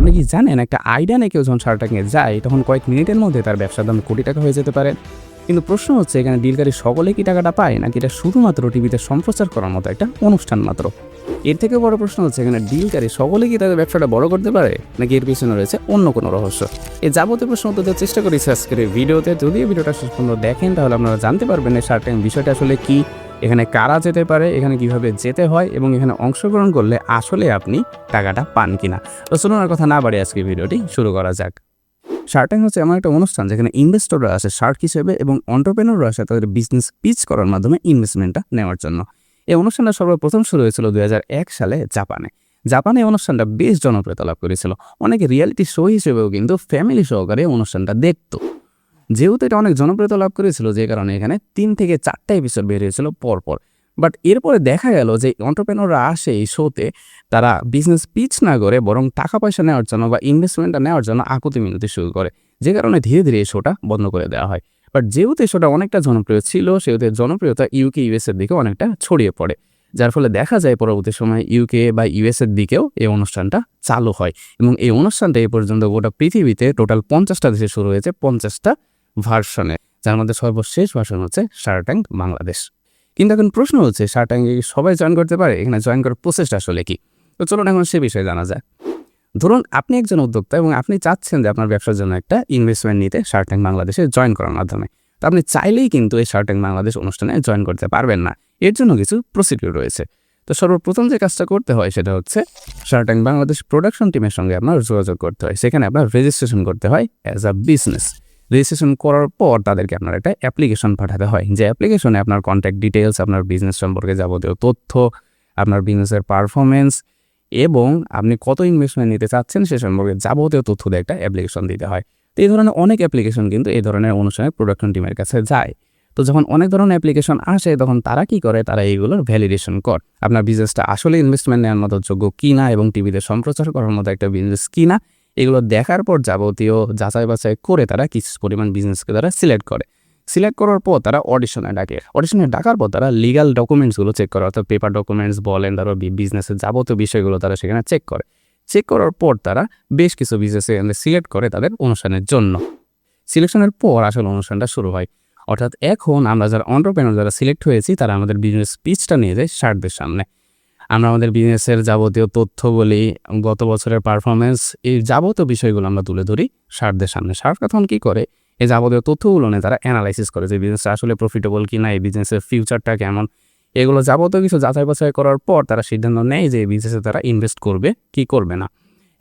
আপনি কি জানেন একটা আইডিয়া নিয়ে কেউ যখন শার্ক ট্যাঙ্কে যায় তখন কয়েক মিনিটের মধ্যে তার ব্যবসার দাম কোটি টাকা হয়ে যেতে পারে। কিন্তু প্রশ্ন হচ্ছে এখানে ডিলকারী সকলে কি টাকাটা পায় নাকি এটা শুধুমাত্র টিভিতে সম্প্রচার করার মতো একটা অনুষ্ঠান মাত্র। এর থেকে বড় প্রশ্ন হচ্ছে এখানে ডিলকারী সকলে কি তাদের ব্যবসাটা বড় করতে পারে নাকি এর পিছনে রয়েছে অন্য কোনো রহস্য। এই যাবতীয় প্রশ্ন উত্তর দেওয়ার চেষ্টা করি আজকের এই ভিডিওতে। যদি এই ভিডিওটা শেষ পর্যন্ত দেখেন তাহলে আপনারা জানতে পারবেন এই শার্ক ট্যাঙ্ক বিষয়টা আসলে কি, এখানে কারা যেতে পারে, এখানে কিভাবে যেতে হয় এবং এখানে অংশগ্রহণ করলে আসলে আপনি টাকাটা পান কিনা। তো চলুন আর কথা না বাড়িয়ে আজকে ভিডিওটি শুরু করা যাক। শার্ক ট্যাঙ্ক হচ্ছে এমন একটা অনুষ্ঠান যেখানে ইনভেস্টররা আসে শার্ক হিসেবে এবং অন্টারপ্রেনররা আসে তাদের বিজনেস পিচ করার মাধ্যমে ইনভেস্টমেন্টটা নেওয়ার জন্য। এই অনুষ্ঠানটা সর্বপ্রথম শুরু হয়েছিল 2001 সালে জাপানে এই অনুষ্ঠানটা বেশ জনপ্রিয়তা লাভ করেছিল। অনেকে রিয়েলিটি শো হিসেবেও কিন্তু ফ্যামিলি সহকারে অনুষ্ঠানটা দেখতো। যেহেতু এটা অনেক জনপ্রিয়তা লাভ করেছিল যে কারণে এখানে 3 থেকে 4টা এপিসোড বের হয়েছিল পরপর। বাট এরপরে দেখা গেল যে অন্টারপ্রেনররা আসে এই শোতে তারা বিজনেস পিচ না করে বরং টাকা পয়সা নেওয়ার জন্য বা ইনভেস্টমেন্টটা নেওয়ার জন্য আকুতি মিনতি শুরু করে, যে কারণে ধীরে ধীরে এই শোটা বন্ধ করে দেওয়া হয়। বাট যেহেতু এই শোটা অনেকটা জনপ্রিয় ছিল সেহেতু জনপ্রিয়তা ইউকে ইউএসের দিকে অনেকটা ছড়িয়ে পড়ে, যার ফলে দেখা যায় পরবর্তী সময় ইউকে বা ইউএসের দিকেও এই অনুষ্ঠানটা চালু হয় এবং এই অনুষ্ঠানটা এই পর্যন্ত গোটা পৃথিবীতে টোটাল 50টা দেশে শুরু হয়েছে, 50টা ভার্সনে, যার মধ্যে সর্বশেষ ভার্সন হচ্ছে শার্ক ট্যাঙ্ক বাংলাদেশ। কিন্তু এখন প্রশ্ন হচ্ছে শার্ক ট্যাঙ্কে সবাই জয়েন করতে পারে, এখানে জয়েন করার প্রসেসটা আসলে কি? তো চলুন এখন সে বিষয়ে জানা যায়। ধরুন আপনি একজন উদ্যোক্তা এবং আপনি চাচ্ছেন যে আপনার ব্যবসার জন্য একটা ইনভেস্টমেন্ট নিতে শার্ক ট্যাঙ্ক বাংলাদেশে জয়েন করার মাধ্যমে। তো আপনি চাইলেই কিন্তু এই শার্ক ট্যাঙ্ক বাংলাদেশ অনুষ্ঠানে জয়েন করতে পারবেন না, এর জন্য কিছু প্রসিডিউর রয়েছে। তো সর্বপ্রথম যে কাজটা করতে হয় সেটা হচ্ছে শার্ক ট্যাঙ্ক বাংলাদেশ প্রোডাকশন টিমের সঙ্গে আপনার যোগাযোগ করতে হয়। সেখানে আপনার রেজিস্ট্রেশন করতে হয় অ্যাজ আ বিজনেস। রেজিস্ট্রেশন করার পর তাদেরকে আপনার একটা অ্যাপ্লিকেশন পাঠাতে হয়, যে অ্যাপ্লিকেশনে আপনার কন্ট্যাক্ট ডিটেলস, আপনার বিজনেস সম্পর্কে যাবতীয় তথ্য, আপনার বিজনেসের পারফরমেন্স এবং আপনি কত ইনভেস্টমেন্ট নিতে চাচ্ছেন সে সম্পর্কে যাবতীয় তথ্য দিয়ে একটা অ্যাপ্লিকেশন দিতে হয়। তো এই ধরনের অনেক অ্যাপ্লিকেশন কিন্তু এই ধরনের অনুষ্ঠানে প্রোডাকশন টিমের কাছে যায়। তো যখন অনেক ধরনের অ্যাপ্লিকেশন আসে তখন তারা কি করে, তারা এইগুলোর ভ্যালিডেশন করে আপনার বিজনেসটা আসলে ইনভেস্টমেন্ট নেওয়ার মতো যোগ্য কিনা এবং টিভিতে সম্প্রচার করার মতো একটা বিজনেস কিনা, এগুলো দেখার পর যাবতীয় যাচাই বাছাই করে তারা কিছু পরিমাণ বিজনেসকে তারা সিলেক্ট করার পর তারা অডিশনে ডাকার পর তারা লিগাল ডকুমেন্টসগুলো চেক করে, অর্থাৎ পেপার ডকুমেন্টস বলেন, তারপর বিজনেসের যাবতীয় বিষয়গুলো তারা সেখানে চেক করার পর তারা বেশ কিছু বিজনেসে সিলেক্ট করে তাদের অনুষ্ঠানের জন্য। সিলেকশনের পর আসলে অনুষ্ঠানটা শুরু হয়। অর্থাৎ এখন আমরা যারা অন্টারপ্রেনার যারা সিলেক্ট হয়েছি তারা আমাদের বিজনেস পিচটা নিয়ে যায় শার্কদের সামনে। আমরা আমাদের বিজনেসের যাবতীয় তথ্য বলি, গত বছরের পারফরমেন্স, এই যাবতীয় বিষয়গুলো আমরা তুলে ধরি শার্কদের সামনে। শার্ক তখন কী করে, এই যাবতীয় তথ্যগুলো নিয়ে তারা অ্যানালাইসিস করে যে বিজনেসটা আসলে প্রফিটেবল কিনা, এই বিজনেসের ফিউচারটা কেমন, এগুলো যাবতীয় কিছু যাচাই বাছাই করার পর তারা সিদ্ধান্ত নেয় যে এই বিজনেসে তারা ইনভেস্ট করবে কি করবে না।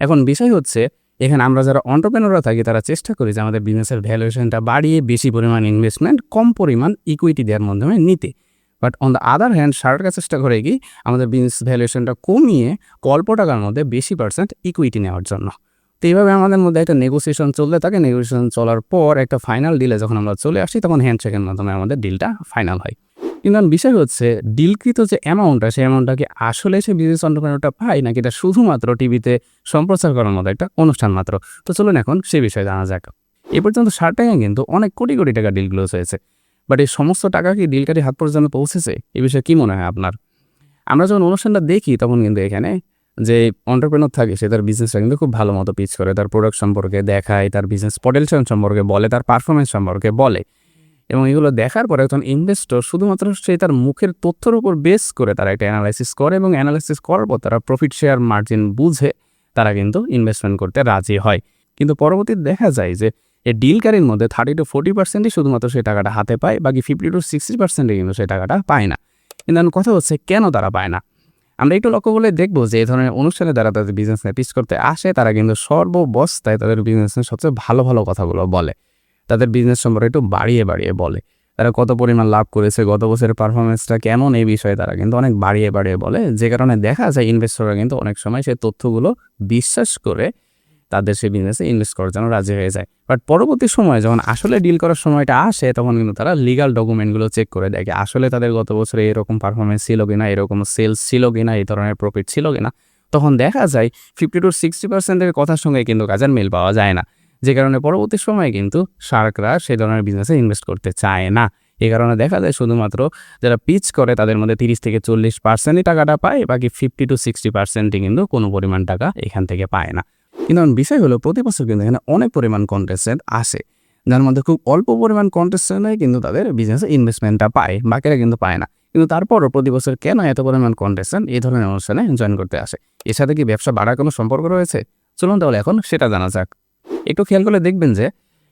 এখন বিষয় হচ্ছে এখানে আমরা যারা অন্টারপ্রেনাররা থাকি তারা চেষ্টা করি যে আমাদের বিজনেসের ভ্যালুয়েশনটা বাড়িয়ে বেশি পরিমাণ ইনভেস্টমেন্ট কম পরিমাণ ইকুইটি দেওয়ার মাধ্যমে নিতে। But on the other hand শার্করা চেষ্টা করে কি আমাদের বিজনেস ভ্যালুয়েশনটা কমিয়ে অল্প টাকার মধ্যে বেশি পার্সেন্ট ইকুইটি নেওয়ার জন্য। তো এইভাবে আমাদের মধ্যে একটা নেগোসিয়েশন চলতে থাকে। নেগোসিয়েশন চলার পর একটা ফাইনাল ডিলে যখন আমরা চলে আসি তখন হ্যান্ডশেকের মাধ্যমে আমাদের ডিলটা ফাইনাল হয়। কিন্তু বিষয় হচ্ছে ডিলকৃত যে অ্যামাউন্টটা সেই অ্যামাউন্টটা কি আসলে সে বিজনেস অন্টারপ্রেনারটা পায় নাকি এটা শুধুমাত্র টিভিতে সম্প্রচার করার মতো একটা অনুষ্ঠান মাত্র। তো চলুন এখন সে বিষয়ে জানা যাক। এ পর্যন্ত শার্ক ট্যাঙ্কে কিন্তু অনেক কোটি কোটি টাকা ডিল ক্লোজ হয়েছে, বাট এই সমস্ত টাকা কি ডিলকারী হাত পর্যন্ত পৌঁছেছে? এই বিষয়ে কী মনে হয় আপনার? আমরা যখন অনুষ্ঠানটা দেখি তখন কিন্তু এখানে যে অন্টারপ্রেনার থাকে সে তার বিজনেসটা কিন্তু খুব ভালো মতো পিচ করে, তার প্রোডাক্ট সম্পর্কে দেখায়, তার বিজনেস পটেনশিয়াল সম্পর্কে বলে, তার পারফরমেন্স সম্পর্কে বলে এবং এগুলো দেখার পরে একজন ইনভেস্টর শুধুমাত্র সে তার মুখের তথ্যের উপর বেস করে তারা একটা অ্যানালাইসিস করে এবং অ্যানালাইসিস করার পর তারা প্রফিট শেয়ার মার্জিন বুঝে তারা কিন্তু ইনভেস্টমেন্ট করতে রাজি হয়। কিন্তু পরবর্তীতে দেখা যায় যে এই ডিলকারীর মধ্যে 30 to 40% শুধুমাত্র সেই টাকাটা হাতে পায়, বাকি 50 to 60% কিন্তু সেই টাকাটা পায় না। কিন্তু কথা হচ্ছে কেন তারা পায় না? আমরা একটু লক্ষ্য করলে দেখবো যে এই ধরনের অনুষ্ঠানে যারা তাদের বিজনেস নিয়ে পিচ করতে আসে তারা কিন্তু সর্ববস্থায় তাদের বিজনেসের সবচেয়ে ভালো ভালো কথাগুলো বলে, তাদের বিজনেস সম্পর্কে একটু বাড়িয়ে বলে, তারা কত পরিমাণ লাভ করেছে, গত বছরের পারফরমেন্সটা কেমন, এই বিষয়ে তারা কিন্তু অনেক বাড়িয়ে বলে, যে কারণে দেখা যায় ইনভেস্টররা কিন্তু অনেক সময় সেই তথ্যগুলো বিশ্বাস করে তাদের সেই বিজনেসে ইনভেস্ট করার জন্য রাজি হয়ে যায়। বাট পরবর্তী সময় যখন আসলে ডিল করার সময়টা আসে তখন কিন্তু তারা লিগাল ডকুমেন্টগুলো চেক করে দেখে আসলে তাদের গত বছরে এরকম পারফরমেন্স ছিল কিনা, এরকম সেলস ছিল কিনা, এই ধরনের প্রফিট ছিল কিনা। তখন দেখা যায় 50 to 60% কথার সঙ্গে কিন্তু কাজের মিল পাওয়া যায় না, যে কারণে পরবর্তী সময়ে কিন্তু শার্করা সেই ধরনের বিজনেসে ইনভেস্ট করতে চায় না। এই কারণে দেখা যায় শুধুমাত্র যারা পিচ করে তাদের মধ্যে 30 থেকে 40% টাকাটা পায়, বাকি 50 to 60% কিন্তু কোনো পরিমাণ টাকা এখান থেকে পায় না। কিন্তু এখন বিষয় হলো প্রতি বছর কিন্তু এখানে অনেক পরিমাণ কন্টেস্টেন্ট আসে, যার মধ্যে খুব অল্প পরিমাণ কন্টেস্টেন্টই কিন্তু তাদের বিজনেসে ইনভেস্টমেন্টটা পায়, বাকিরা কিন্তু পায় না। কিন্তু তারপরও প্রতি বছর কেন এত পরিমাণ কন্টেস্টেন্ট এই ধরনের অনুষ্ঠানে জয়েন করতে আসে? এর সাথে কি ব্যবসা বাড়ার কোনো সম্পর্ক রয়েছে? চলুন তাহলে এখন সেটা জানা যাক। একটু খেয়াল করলে দেখবেন যে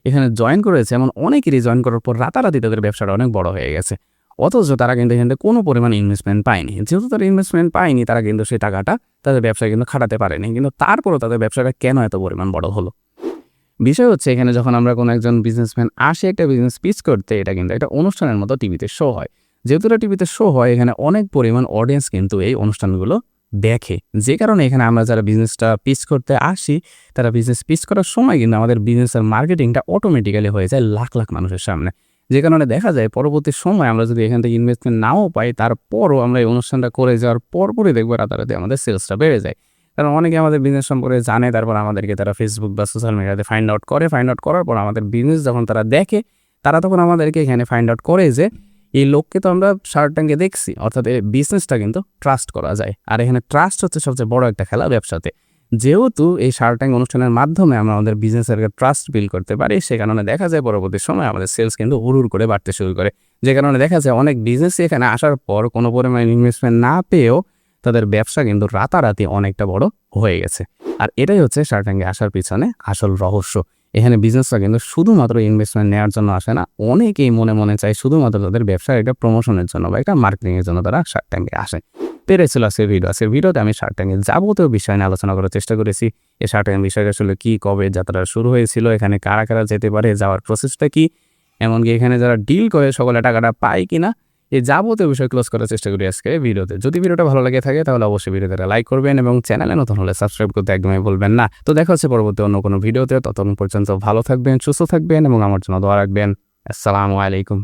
এখানে জয়েন করেছে এমন অনেকেরই জয়েন করার পর রাতারাতি তাদের ব্যবসাটা অনেক বড় হয়ে গেছে, অথচ তারা কিন্তু এখান থেকে কোনো পরিমাণ ইনভেস্টমেন্ট পায়নি। যেহেতু তারা ইনভেস্টমেন্ট পায়নি, তারা কিন্তু সেই টাকাটা তাদের ব্যবসায় কিন্তু খাটাতে পারেনি, কিন্তু তারপরও তাদের ব্যবসাটা কেন এত পরিমাণ বড় হলো? বিষয় হচ্ছে এখানে যখন আমরা কোনো একজন বিজনেসম্যান আসে একটা বিজনেস পিচ করতে, এটা কিন্তু একটা অনুষ্ঠানের মতো টিভিতে শো হয়। যেহেতু এটা টিভিতে শো হয়, এখানে অনেক পরিমাণ অডিয়েন্স কিন্তু এই অনুষ্ঠানগুলো দেখে, যে কারণে এখানে আমরা যারা বিজনেসটা পিচ করতে আসি, তারা বিজনেস পিচ করার সময় কিন্তু আমাদের বিজনেসের মার্কেটিংটা অটোমেটিক্যালি হয়ে যায় লাখ লাখ মানুষের সামনে। যে কারণে দেখা যায় পরবর্তী সময় আমরা যদি এখান থেকে ইনভেস্টমেন্ট নাও পাই, তারপরও আমরা এই অনুষ্ঠানটা করে যাওয়ার পরপরই দেখবো রাতারাতি আমাদের সেলসটা বেড়ে যায়। কারণ অনেকে আমাদের বিজনেস সম্পর্কে জানে, তারপর আমাদেরকে তারা ফেসবুক বা সোশ্যাল মিডিয়াতে ফাইন্ড আউট করে। ফাইন্ড আউট করার পর আমাদের বিজনেস যখন তারা দেখে, তারা তখন আমাদেরকে এখানে ফাইন্ড আউট করে যে এই লোককে তো আমরা শার্ক ট্যাঙ্কে দেখছি, অর্থাৎ এই বিজনেসটা কিন্তু ট্রাস্ট করা যায়। আর এখানে ট্রাস্ট হচ্ছে সবচেয়ে বড় একটা খেলা ব্যবসাতে। যেহেতু এই শার্ক ট্যাঙ্ক অনুষ্ঠানের মাধ্যমে আমরা আমাদের বিজনেসের ট্রাস্ট বিল্ড করতে পারি, সে কারণে দেখা যায় পরবর্তী সময় আমাদের সেলস কিন্তু হুড় করে বাড়তে শুরু করে। যে কারণে দেখা যায় অনেক বিজনেসই এখানে আসার পর কোনো পরিমাণ ইনভেস্টমেন্ট না পেয়েও তাদের ব্যবসা কিন্তু রাতারাতি অনেকটা বড় হয়ে গেছে। আর এটাই হচ্ছে শার্ক ট্যাঙ্কে আসার পিছনে আসল রহস্য। এখানে বিজনেসটা কিন্তু শুধুমাত্র ইনভেস্টমেন্ট নেওয়ার জন্য আসে না, অনেকেই মনে মনে চায় শুধুমাত্র তাদের ব্যবসার একটা প্রমোশনের জন্য বা একটা মার্কেটিংয়ের জন্য তারা শার্ক ট্যাঙ্কে আসে। পেরেছিল আজকের ভিডিওতে আমি শার্ক ট্যাঙ্কের যাবতীয় বিষয় নিয়ে আলোচনা করার চেষ্টা করেছি। এই শার্ক ট্যাঙ্ক বিষয়টা আসলে কী, কবে যাত্রা শুরু হয়েছিল, এখানে কারা কারা যেতে পারে, যাওয়ার প্রসেসটা কী, এমনকি এখানে যারা ডিল করে সকলে টাকাটা পায় কিনা, এই যাবতীয় বিষয় ক্লোজ করার চেষ্টা করি আজকে ভিডিওতে। যদি ভিডিওটা ভালো লাগে থাকে তাহলে অবশ্যই ভিডিওতে লাইক করবেন এবং চ্যানেলে নতুন হলে সাবস্ক্রাইব করতে একদমই ভুলবেন না। তো দেখা হচ্ছে পরবর্তী অন্য কোনো ভিডিওতে। ততক্ষণ পর্যন্ত ভালো থাকবেন, সুস্থ থাকবেন এবং আমার জন্য দোয়া রাখবেন। আসসালামু আলাইকুম।